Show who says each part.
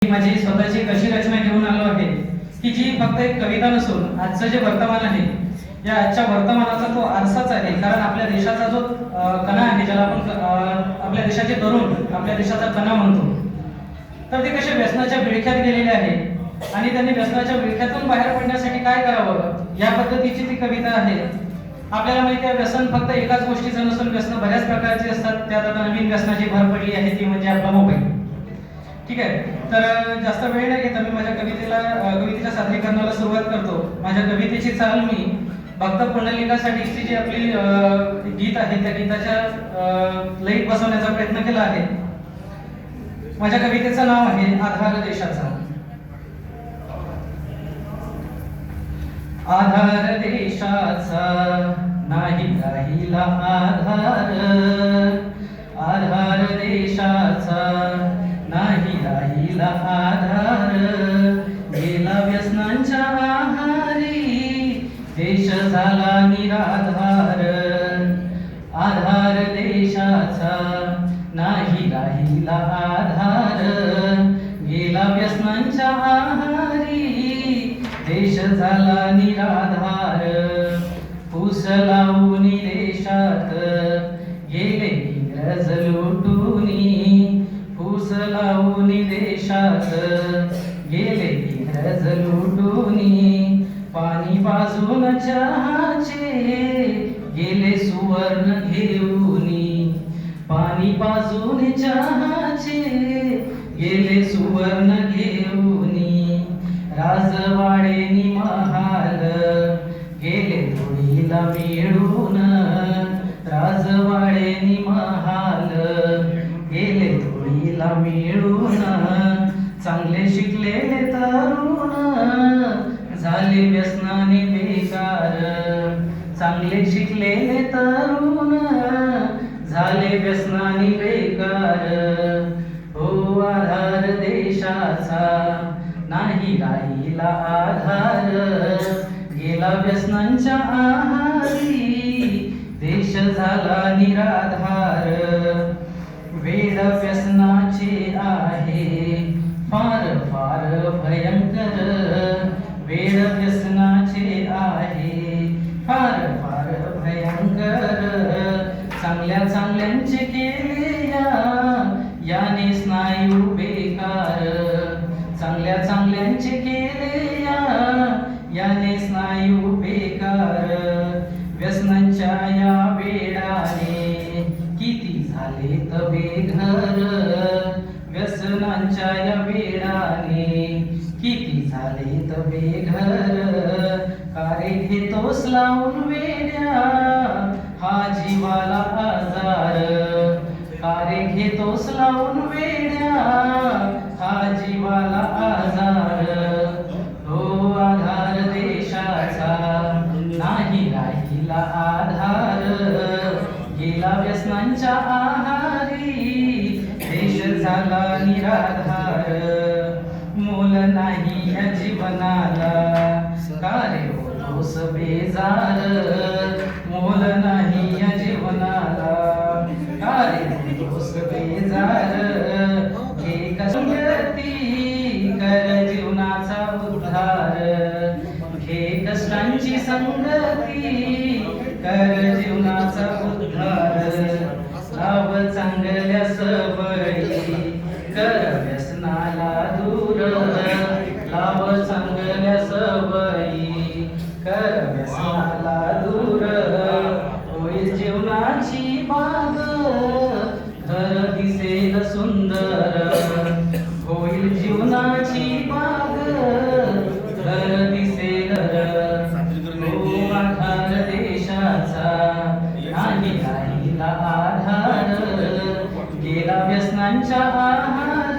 Speaker 1: माझी स्वतःची एक अशी रचना घेऊन आलो आहे की जी फक्त एक कविता नसून आजचं जे वर्तमान आहे या आजच्या वर्तमानाचा तो आरसाच आहे. कारण आपल्या देशाचा जो कणा आहे, ज्याला आपण आपल्या देशाचे तरुण आपल्या देशाचा कणा म्हणतो, तर ते कसे व्यसनाच्या विळख्यात गेलेले आहे आणि त्यांनी व्यसनाच्या विळख्यातून बाहेर पडण्यासाठी काय करावं या पद्धतीची ती कविता आहे. आपल्याला माहिती आहे, व्यसन फक्त एकाच गोष्टीचं नसून व्यसन बऱ्याच प्रकारची असतात. त्यात आता नवीन व्यसनाची भर पडली आहे ती म्हणजे आपला मोबाईल. ठीक आहे, तर जास्त वेळ नाही घेता मी माझ्या कवितेच्या सादरीकरणाला सुरुवात करतो. माझ्या कवितेची चाल मी भक्त पुंडलिकासाठीची जी आपली गीत आहे त्या गीताच्या लयीत बसवण्याचा प्रयत्न केला आहे. माझ्या कवितेचं नाव आहे आधार देशाचा. आधार देशाचा नाही राहिला आधार, आधार देशाचा नाही राहिला आधार, गेला व्यसनांच्या आहारी देश झाला निराधार. आधार देशाचा नाही राहिला आधार, गेला व्यसनांच्या आहारी देश झाला निराधार. फूस लावून देशात गेले इंग्रज लुटूनी, फूस लावून देशात गेले इंग्रज लुटूनी, पाणी पाजून चहाचे गेले सुवर्ण घेऊनी, पाणी पाजून चहाचे गेले सुवर्ण घेऊनी. राजवाडे महाल गेले धुळीला मिळून, राजवाडे महाल गेले धुळीला मिळून. चांगले शिकलेले तरुण झाले व्यसनाने बेकार, चांगले शिकलेले तरुण झाले व्यसनाने बेकार. हो आधार देशाचा नाही राहिला आधार, गेला व्यसनांच्या आहारी देश झाला निराधार. वेड व्यसनाचे आहे फार फार भयंकर, वेड व्यसनाचे आहे फार फार भयंकर. चांगल्या चांगल्यांचे केले याने स्नायू बेकार, चांगल्या चांगल्यांचे केले याने स्नायू बेकार. व्यसनांच्या या वेडाने किती झाले बेघर, व्यसनांच्या या वेडाने किती झाले बेघर. कारे घेतोस लावून वेड्या हा जीवाला आजार, कारे घेतोस लावून वेड्या हा जीवाला आजार. हो आधार देशाचा नाही राहिला आधार, गेला व्यसनांच्या आहारी देश झाला निराधार. मोल नाही या जीवनाला कारे होतोस बेजार, मोल नाही या जीवनाला कारे होतोस बेजार. घे संगती कर जीवनाचा उद्धार, घे कष्टांची संगती कर जीवनाचा उद्धार. लाव चांगल्या सवयी कर व्यसनाला दूर, लाव चांगल्या सवयी कर व्यसनाला दूर. होईल जीवनाची बाग घर दिसेल सुंदर, होईल जीवनाची बाग घर दिसेल. हो आधार देशाचा नाही राहिला आधार, गेला व्यसनांच्या आहार